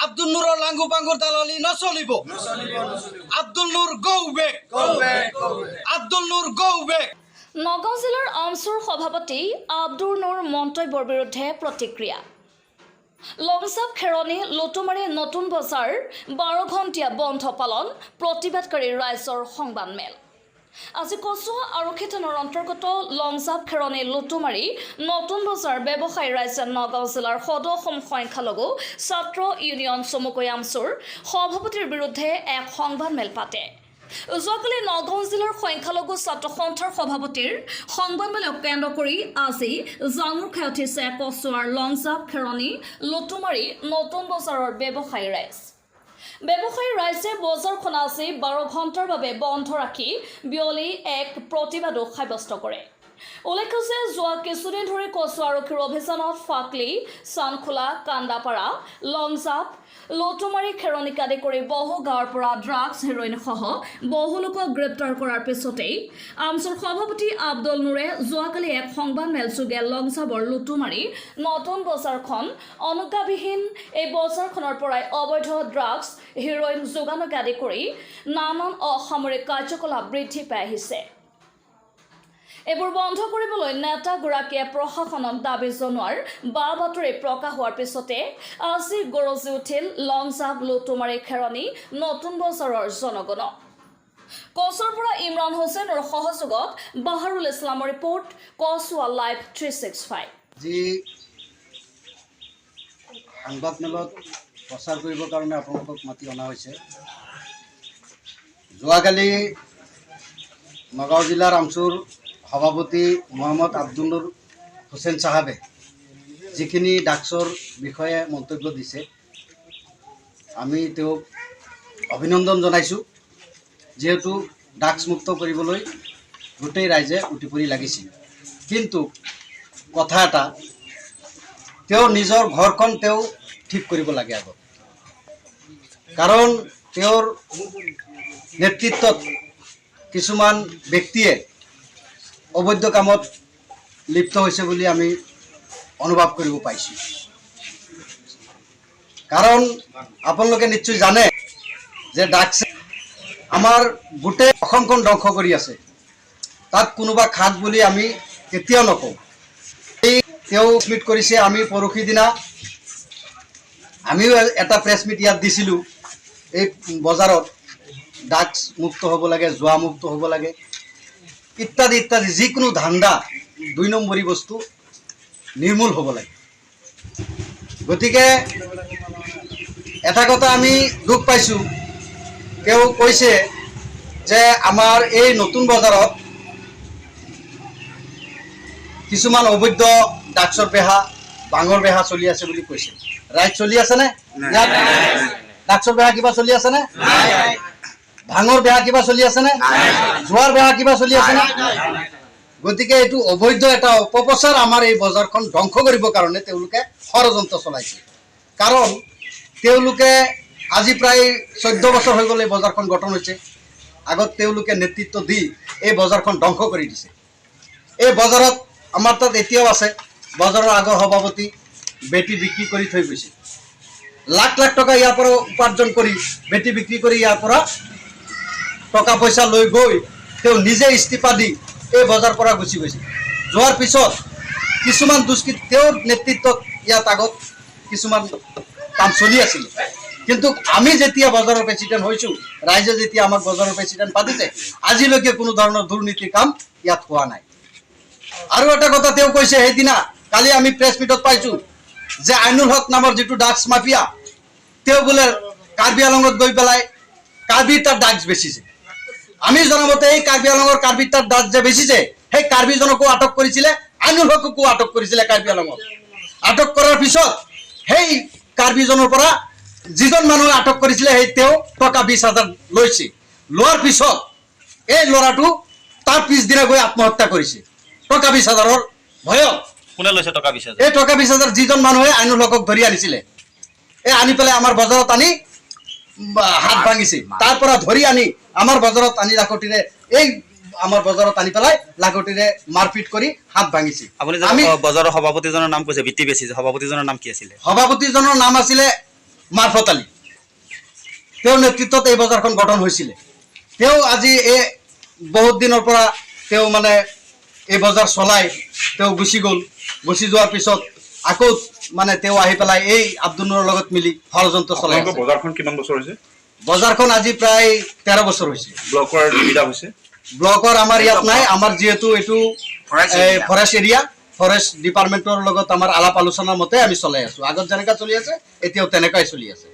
আব্দুল নুৰৰ লাংগু পাংগুৰ দালালি নচলিব Abdul Nur go back Abdul Nur go back Nagaon জিলাৰ আমচুৰ সভাপতি আব্দুল নুৰ মন্তব্যৰ বিৰুদ্ধে প্ৰতিক্ৰিয়া লংজাপ খেৰণী লুটুমাৰী নতুন বজাৰ 12 ঘণ্টীয়া বন্ধ পালন প্ৰতিবাদকাৰী ৰাইজৰ সংবাদমেল আজি কচুৱা আৰক্ষী থানাৰ অন্তৰ্গত লংজাপ খেৰণী লুটুমাৰী নতুন বজাৰ ব্যৱসায়ী ৰাইজে নগাঁও জিলাৰ সদৌ সংখ্যালঘু ছাত্ৰ ইউনিয়ন চমুকৈ আমচুৰ সভাপতিৰ বিৰুদ্ধে এক সংবাদমেল পাতে যোৱাকালি নগাঁও জিলাৰ সংখ্যালঘু ছাত্ৰ সন্থাৰ সভাপতিৰ সংবাদমেলক কেন্দ্ৰ কৰি আজি জাঙুৰ খাই উঠিছে কচুৱাৰ লংজাপ খেৰণী লুটুমাৰী নতুন বজাৰৰ ব্যৱসায়ী ৰাইজে বজাৰখন আজি 12 ঘণ্টাৰ বাবে বন্ধ ৰাখি বিয়লি এক প্ৰতিবাদো সাব্যস্ত কৰে উল্লেখ্য যে যোৱা কিছুদিন ধৰি কচুৱা আৰক্ষীৰ অভিযানত ফাকলি চানখোলা কান্দাপাৰা লংজাপ লুটুমাৰী খেৰণীক আদি কৰি বহু গাঁৱৰ পৰা ড্ৰাগছ হেৰইন সহ বহু লোকক গ্ৰেপ্তাৰ কৰাৰ পিছতেই আমচুৰ সভাপতি আব্দুল নুৰে যোৱাকালি এক সংবাদমেল যোগে লংজাবৰ লুটুমাৰী নতুন বজাৰখন অনুজ্ঞাবিহীন এই বজাৰখনৰ পৰাই অবৈধ ড্ৰাগছ হেৰইন যোগানক আদি কৰি নানান অসামৰিক কাৰ্যকলাপ বৃদ্ধি পাই আহিছে এইবোৰ বন্ধ কৰিবলৈ নেতাগৰাকীয়ে প্ৰশাসনক দাবী জনোৱাৰ বা বাতৰি প্ৰকাশ হোৱাৰ পিছতে আজি গৰজি উঠিল লংজাপ লুটুমাৰী খেৰণী নতুন বজাৰৰ জনগণ কচুৱাৰ পৰা ইমৰান হুছেইনৰ সহযোগত বাহাৰুল ইছলামৰ ৰিপৰ্ট কচুৱা লাইভ 365 যি সংবাদমেলত প্ৰচাৰ কৰিবৰ কাৰণে আপোনালোকক মাতি অনা হৈছে যোৱাকালি নগাঁও জিলাৰ আমচুৰ সভাপতি মোহাম্মদ আব্দুল নুৰ হুছেইন সাহেবে যিখিনি ড্ৰাগছৰ বিষয়ে মন্তব্য দিছে আমি তেওঁক অভিনন্দন জনাইছোঁ যিহেতু ড্ৰাগছ মুক্ত কৰিবলৈ গোটেই ৰাইজে উঠি পৰি লাগিছিল কিন্তু কথা এটা তেওঁ নিজৰ ঘৰখন তেওঁ ঠিক কৰিব লাগে আগত কাৰণ তেওঁৰ নেতৃত্বত কিছুমান ব্যক্তিয়ে অবৈধ কামত লিপ্ত হৈছে বুলি আমি অনুভৱ কৰিব পাইছোঁ কাৰণ আপোনালোকে নিশ্চয় জানে যে ড্ৰাগছ আমাৰ গোটেই অসমখন ধ্বংস কৰি আছে তাত কোনোবা খাট বুলি আমি কেতিয়াও নকওঁ এই তেওঁ স্মিট কৰিছে আমি পৰহি দিনা আমিও এটা প্ৰেছ মিট ইয়াত দিছিলোঁ এই বজাৰত ড্ৰাগছ মুক্ত হ'ব লাগে জুৱা মুক্ত হ'ব লাগে ইত্যাদি ইত্যাদি যিকোনো ধান্দা 2 নম্বৰী বস্তু নিৰ্মূল হ'ব লাগে গতিকে এটা কথা আমি দুখ পাইছোঁ তেওঁ কৈছে যে আমাৰ এই নতুন বজাৰত কিছুমান অবৈধ ড্ৰাগছৰ বেহা বাঙৰ বেহা চলি আছে বুলি কৈছে ৰাইট চলি আছেনে ইয়াত ড্ৰাগছৰ বেহা কিবা চলি আছেনে ভাঙৰ বেহা কিবা চলি আছেনে জোৱাৰ বেহা কিবা চলি আছেনে গতিকে এইটো অবৈধ এটা অপপ্ৰচাৰ আমাৰ এই বজাৰখন ধ্বংস কৰিবৰ কাৰণে তেওঁলোকে ষড়যন্ত্ৰ চলাইছে কাৰণ তেওঁলোকে আজি প্ৰায় 14 বছৰ হৈ গ'ল এই বজাৰখন গঠন হৈছে আগত তেওঁলোকে নেতৃত্ব দি এই বজাৰখন ধ্বংস কৰি দিছে এই বজাৰত আমাৰ তাত এতিয়াও আছে বজাৰৰ আগৰ সভাপতি বেটি বিক্ৰী কৰি থৈ গৈছে লাখ লাখ টকা ইয়াৰ পৰা উপাৰ্জন কৰি বেটি বিক্ৰী কৰি ইয়াৰ পৰা টকা পইচা লৈ গৈ তেওঁ নিজে ইস্তিফা দি এই বজাৰ পৰা গুচি গৈছে যোৱাৰ পিছত কিছুমান দুষ্কৃত তেওঁৰ নেতৃত্বত ইয়াত আগত কিছুমান কাম চলি আছিল কিন্তু আমি যেতিয়া বজাৰৰ প্ৰেচিডেণ্ট হৈছোঁ ৰাইজে যেতিয়া আমাক বজাৰৰ প্ৰেচিডেণ্ট পাতিছে আজিলৈকে কোনো ধৰণৰ দুৰ্নীতিৰ কাম ইয়াত হোৱা নাই আৰু এটা কথা তেওঁ কৈছে সেইদিনা কালি আমি প্ৰেছ মিটত পাইছোঁ যে আইনুল হক নামৰ যিটো ড্ৰাগছ মাফিয়া তেওঁ বোলে কাৰ্বি আংলঙত গৈ পেলাই কাৰ্বিৰ তাত ড্ৰাগছ বেচিছে আমি জনামতে এই কাৰ্বি আংলঙৰ কাৰ্বিৰ তাত ড্ৰাগছ যে বেচিছে সেই কাৰ্বিজনকো আটক কৰিছিলে আইনুল হককো আটক কৰিছিলে কাৰ্বি আংলঙত আটক কৰাৰ পিছত সেই কাৰ্বিজনৰ পৰা যিজন মানুহে আটক কৰিছিলে সেই তেওঁ টকা 20,000 লৈছে লোৱাৰ পিছত এই ল'ৰাটো তাৰ পিছদিনা গৈ আত্মহত্যা কৰিছে টকা 20,000ৰ ভয়ত কোনে লৈছে টকা 20,000 এই টকা 20,000 যিজন মানুহে আইনুল হকক ধৰি আনিছিলে এই আনি পেলাই আমাৰ বজাৰত আনি হাত ভাঙিছে তাৰ পৰা ধৰি আনি আমাৰ বজাৰত আনি ৰাখোঁতে এই আমাৰ বজাৰত আনি পেলাই লাগতেৰে মাৰপিট কৰি হাত ভাঙিছে আপুনি বজাৰৰ সভাপতিজনৰ নাম কৈছে ভিত্তি বেছি সভাপতিজনৰ নাম কি আছিল সভাপতিজনৰ নাম আছিলে মাৰফত আলী তেওঁৰ নেতৃত্বত এই বজাৰখন গঠন হৈছিলে তেওঁ আজি এই বহুত দিনৰ পৰা তেওঁ মানে এই বজাৰ চলাই তেওঁ গুচি গ'ল গুচি যোৱাৰ পিছত আকৌ মানে তেওঁ আহি পেলাই এই আব্দুল নুৰৰ লগত মিলি ষড়যন্ত্ৰ চলাই আছে বজাৰখন কিমান বছৰ হৈছে বজাৰখন আজি প্ৰায় 13 বছৰ হৈছে ব্লকৰ সুবিধা হৈছে ব্লকৰ আমাৰ ইয়াত নাই আমাৰ যেহেতু এইটো ফৰেষ্ট এৰিয়া ফৰেষ্ট ডিপাৰ্টমেণ্টৰ লগত আমাৰ আলাপ আলোচনাৰ মতে আমি চলাই আছো আগত যেনেকা চলি আছে এতিয়াও তেনেকাই চলি আছে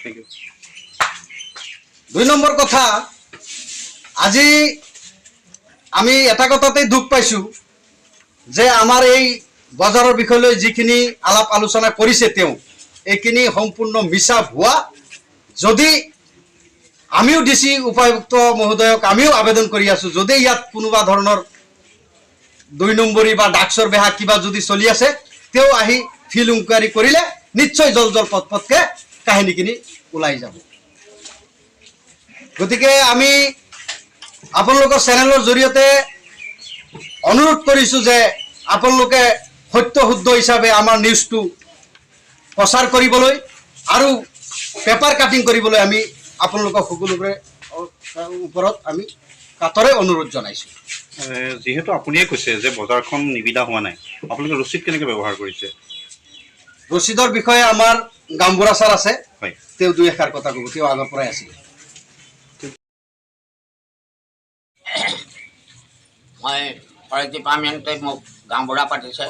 থ্যাংক ইউ 2 নম্বৰ কথা আজি আমি এটা কথাতেই দুখ পাইছো যে আমাৰ এই বজাৰৰ বিষয়লৈ যিখিনি আলাপ আলোচনা কৰিছে তেওঁ এইখিনি সম্পূৰ্ণ মিছা ভুৱা যদি আমিও ডিসি উপায়ুক্ত মহোদয়ক আমিও আবেদন কৰি আছো যদি ইয়াত কোনোবা ধৰণৰ 2 নম্বৰী বা ডাকসৰ বেহা কিবা যদি চলি আছে তেও আহি ফিল ইনকুৱাৰী কৰিলে নিশ্চয় জল পটপটকে কাহিনীখিনি ওলাই যাব গতিকে আমি আপোনালোকৰ চেনেলৰ জৰিয়তে অনুৰোধ কৰিছো যে আপোনালোকে সত্য শুদ্ধ হিচাপে আমাৰ নিউজটো প্ৰচাৰ কৰিবলৈ আৰু পেপাৰ কাটিং কৰিবলৈ আমি আপোনালোকৰ সকলোৰে ওপৰত আমি কাতৰে অনুৰোধ জনাইছো যেহেতু আপুনিয়ে কৈছে যে বজাৰখন নিবিদা হোৱা নাই আপোনালোকে ৰচিদ কেনেকৈ ব্যৱহাৰ কৰিছে ৰচিদৰ বিষয়ে আমাৰ গামবুঢ়া ছাৰ আছে হয় তেওঁ দুই এষাৰ কথা ক'ব তেওঁ আগৰ পৰাই আছিল মই ফৰেষ্ট ডিপাৰ্টমেণ্টে মোক গাঁওবুঢ়া পাতিছে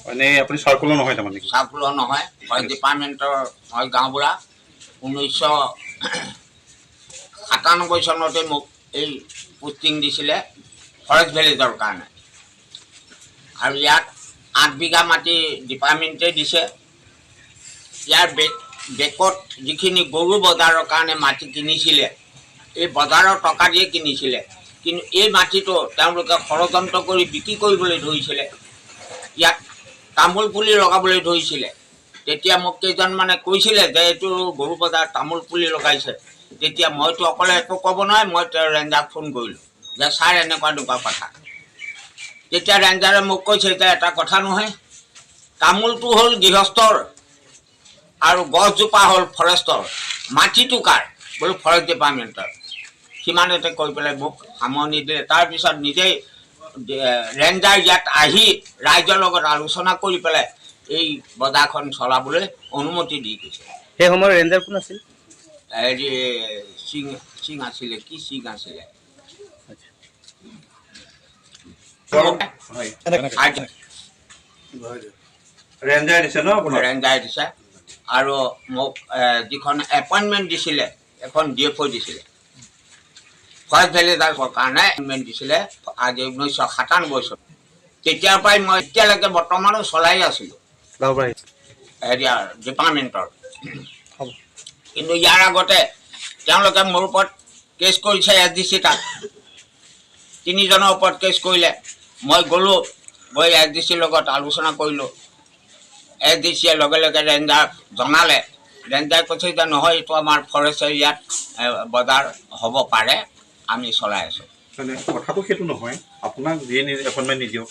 মানে আপুনি চাৰ্কুলাৰ নহয় তাৰমানে চাৰ্কুলাৰ নহয় ফৰেষ্ট ডিপাৰ্টমেণ্টৰ মই গাঁওবুঢ়া 1997 চনতে মোক এই পোষ্টিং দিছিলে ফৰেষ্ট ভিলেজৰ কাৰণে আৰু ইয়াত 8 বিঘা মাটি ডিপাৰ্টমেণ্টে দিছে ইয়াৰ বেকত যিখিনি গৰু বজাৰৰ কাৰণে মাটি কিনিছিলে এই বজাৰৰ টকা দিয়ে কিনিছিলে কিন্তু এই মাটিটো তেওঁলোকে ষড়যন্ত্ৰ কৰি বিক্ৰী কৰিবলৈ ধৰিছিলে ইয়াত তামোল পুলি লগাবলৈ ধৰিছিলে তেতিয়া মোক কেইজনমানে কৈছিলে যে এইটো গৰু বজাৰ তামোল পুলি লগাইছে তেতিয়া মইতো অকলে একো ক'ব নোৱাৰে মই ৰেঞ্জাৰক ফোন কৰিলোঁ যে ছাৰ এনেকুৱা কথা তেতিয়া ৰেঞ্জাৰে মোক কৈছে যে এটা কথা নহয় তামোলটো হ'ল গৃহস্থৰ আৰু গছজোপা হ'ল ফৰেষ্টৰ মাটিটো কাৰ বোলো ফৰেষ্ট ডিপাৰ্টমেণ্টৰ সিমানতে কৈ পেলাই মোক সামৰণি দিলে তাৰপিছত নিজেই ৰেঞ্জাৰ ইয়াত আহি ৰাইজৰ লগত আলোচনা কৰি পেলাই এই বজাৰখন চলাবলৈ অনুমতি দি গৈছে সেই সময়ৰ ৰেঞ্জাৰ কোন আছিল হেৰি সিং আছিলে কি সিং আছিলে ৰেঞ্জাৰ দিছে ন আপোনাৰ ৰেঞ্জাৰ দিছে আৰু মোক যিখন এপইণ্টমেণ্ট দিছিলে এখন DFO দিছিলে ফৰেষ্ট ভিলেজাৰৰ কাৰণে এপইণ্টমেণ্ট দিছিলে আজি 1997 চনত তেতিয়াৰ পৰাই মই এতিয়ালৈকে বৰ্তমানো চলাই আছিলোঁ হেৰিয়াৰ ডিপাৰ্টমেণ্টৰ কিন্তু ইয়াৰ আগতে তেওঁলোকে মোৰ ওপৰত কেছ কৰিছে SDC তাত 3 জনৰ ওপৰত কেছ কৰিলে মই গ'লোঁ গৈ SDCৰ লগত আলোচনা কৰিলোঁ SDCয়ে লগে লগে ৰেঞ্জাৰক জনালে ৰেঞ্জাৰ কৈছে যে নহয় এইটো আমাৰ ফৰেষ্ট এৰিয়াত বজাৰ হ'ব পাৰে আমি চলাই আছোঁ মানে কথাটো সেইটো নহয় আপোনাক যিয়ে এপইণ্টমেণ্ট নিদিয়ক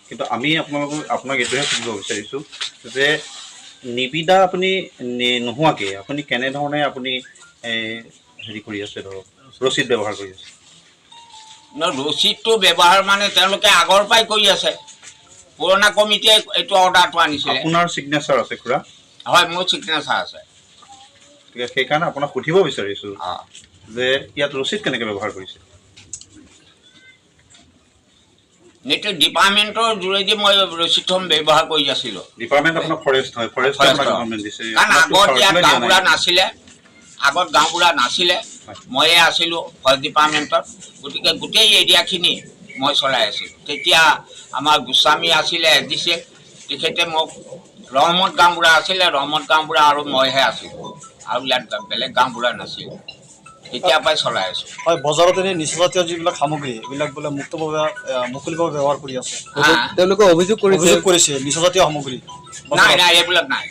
কিন্তু আমি আপোনাক এইটোহে সুধিব বিচাৰিছোঁ যে নিবিদা আপুনি নোহোৱাকৈ আপুনি কেনেধৰণে আপুনি হেৰি কৰি আছে ধৰক ৰচিদ ব্যৱহাৰ কৰি আছে ৰচিদটো ব্যৱহাৰ মানে তেওঁলোকে আগৰ পৰাই কৰি আছে পুৰণা কমিটিয়ে এইটো অৰ্ডাৰটো আনিছিলে আপোনাৰ ছিগনেচাৰ আছে খুৰা হয় মোৰ ছিগনেচাৰ আছে গতিকে সেইকাৰণে আপোনাক সুধিব বিচাৰিছোঁ যে ইয়াত ৰচিদ কেনেকৈ ব্যৱহাৰ কৰিছে এইটো ডিপাৰ্টমেণ্টৰ যোগেদি মই ৰচিদখন ব্যৱহাৰ কৰি আছিলোঁ ডিপাৰ্টমেণ্ট আপোনাৰ ফৰেষ্ট হয় ফৰেষ্ট ডিপাৰ্টমেণ্ট দিছে কাৰণ আগত ইয়াত গাঁওবুঢ়া নাছিলে আগত গাঁওবুঢ়া নাছিলে ময়ে আছিলোঁ ফৰেষ্ট ডিপাৰ্টমেণ্টত গতিকে গোটেই এৰিয়াখিনি মই চলাই আছিলোঁ তেতিয়া আমাৰ গোস্বামী আছিলে SDC তেখেতে মোক ৰহমত গাঁওবুঢ়া আছিলে ৰহমত গাঁওবুঢ়া আৰু মইহে আছিলোঁ আৰু ইয়াত বেলেগ গাঁওবুঢ়া নাছিল তেতিয়াৰ পৰাই চলাই আছোঁ হয় বজাৰত এনে নিচাজাতীয় যিবিলাক সামগ্ৰী এইবিলাক বোলে মুক্তভাৱে মুকলিভাৱে ব্যৱহাৰ কৰি আছে তেওঁলোকে অভিযোগ কৰিছে নিচাজাতীয় সামগ্ৰী নাই এইবিলাক নাই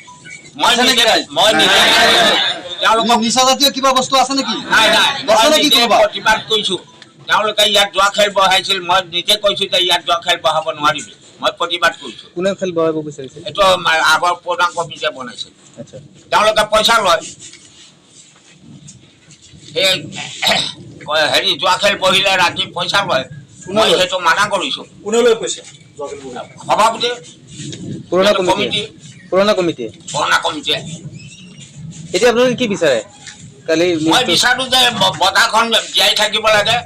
মই নিজে নিচাজাতীয় কিবা বস্তু আছে নেকি নাই প্ৰতিবাদ কৰিছোঁ তেওঁলোকে ইয়াত জুৱা খেল বহাইছিল মই নিজে কৈছোঁ যে ইয়াত জুৱা খেল বহাব নোৱাৰিবি মই প্ৰতিবাদ কৰিছোঁ কোনে খেল বহাব বিচাৰিছে এইটো আগৰ প্ৰধান কমিটিয়ে বনাইছিল আচ্ছা তেওঁলোকে পইচা লয় এই হেৰি জুৱা খেল বহিলে ৰাতি পইচা লয় মই সেইটো মানা কৰিছোঁ কোনেলৈ কৈছে সভাপতি পুৰণা কমিটি পুৰণা কমিটিয়ে এতিয়া আপোনালোকে কি বিচাৰে কালি মই বিচাৰোঁ যে বজাৰখন জীয়াই থাকিব লাগে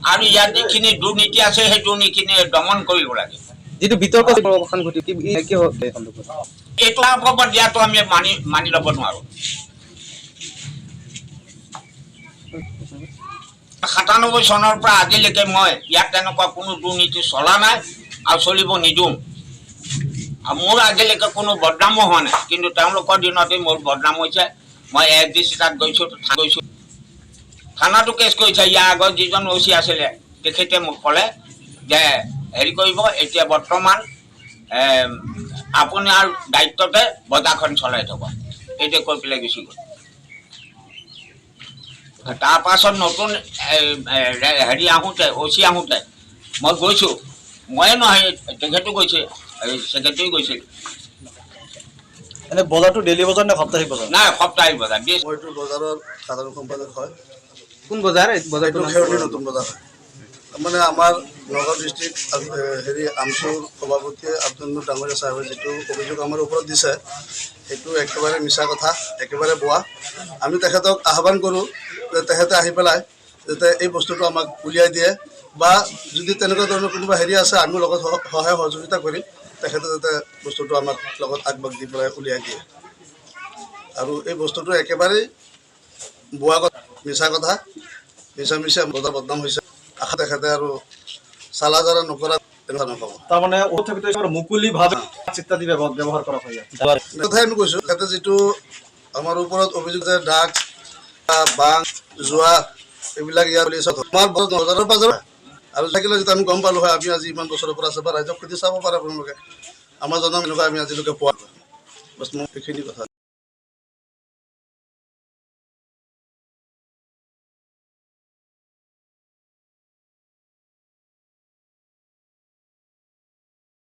আৰু ইয়াত যিখিনি দুৰ্নীতি আছে সেই দুৰ্নীতিখিনি দমন কৰিব লাগে যিটো বিতৰ্ক অৱসান ঘটি কি হ'ল এই সন্দৰ্ভত এইটো ওপৰত দিয়াটো আমি মানি ল'ব নোৱাৰোঁ 97 চনৰ পৰা আজিলৈকে মই ইয়াত তেনেকুৱা কোনো দুৰ্নীতি চলা নাই আৰু চলিব নিদিওঁ আৰু মোৰ আজিলৈকে কোনো বদনামো হোৱা নাই কিন্তু তেওঁলোকৰ দিনতে মোৰ বদনাম হৈছে মই এছডিচি তাত গৈছোঁ থানাটো কেছ কৰিছে ইয়াৰ আগত যিজন অচি আছিলে তেখেতে মোক ক'লে যে হেৰি কৰিব এতিয়া বৰ্তমান আপোনাৰ দায়িত্বতে বজাৰখন চলাই থ'ব এইটো কৈ পেলাই গুচি গ'ল তাৰ পাছত নতুন হেৰি আহোঁতে অচি আহোঁতে মই গৈছোঁ ময়ে নহয় তেখেতো গৈছে ছেক্ৰেটাৰী গৈছিল এনে বজাৰটো ডেইলি বজাৰ নে সাপ্তাহিক বজাৰ নাই সাপ্তাহিক বজাৰ মইতো বজাৰৰ সাধাৰণ সম্পাদক হয় কোন বজাৰ এই বজাৰটো খেৰলি নতুন বজাৰ হয় মানে আমাৰ নগাঁও ডিষ্ট্ৰিক্ট হেৰি আমচুৰ সভাপতিয়ে আব্দুল নুৰ ডাঙৰীয়া চাহেবে যিটো অভিযোগ আমাৰ ওপৰত দিছে সেইটো একেবাৰে মিছা কথা একেবাৰে বেয়া আমি তেখেতক আহ্বান কৰোঁ যে তেখেতে আহি পেলাই যাতে এই বস্তুটো আমাক উলিয়াই দিয়ে বা যদি তেনেকুৱা ধৰণৰ কোনোবা হেৰি আছে আমি লগত সহায় সহযোগিতা কৰি তেখেতে যাতে বস্তুটো আমাক লগত আগবাগ দি পেলাই উলিয়াই দিয়ে আৰু এই বস্তুটো একেবাৰেই বেয়া কথা মিছা কথা মিছা বজাৰ বদনাম হৈছে আশা তেখেতে আৰু চালা জাৰা নকৰা তেনেকুৱা নহ'ব তাৰমানে মুকলিভাৱে চিত্ৰাদি ব্যৱহাৰ কৰা হয় কথাই আমি কৈছোঁ তেখেতে যিটো আমাৰ ওপৰত অভিযোগ যে ড্ৰাগছ বাং জোৱা এইবিলাক ইয়াৰ চলিছে আমাৰ বজাৰৰ পাজৰ আৰু থাকিলে যদি আমি গম পালোঁ হয় আমি আজি ইমান বছৰৰ পৰা আছে বা ৰাইজক সুধি চাব পাৰে আপোনালোকে আমাৰ জনম এনেকুৱা আমি আজিলৈকে পোৱা বস্তু এইখিনি কথা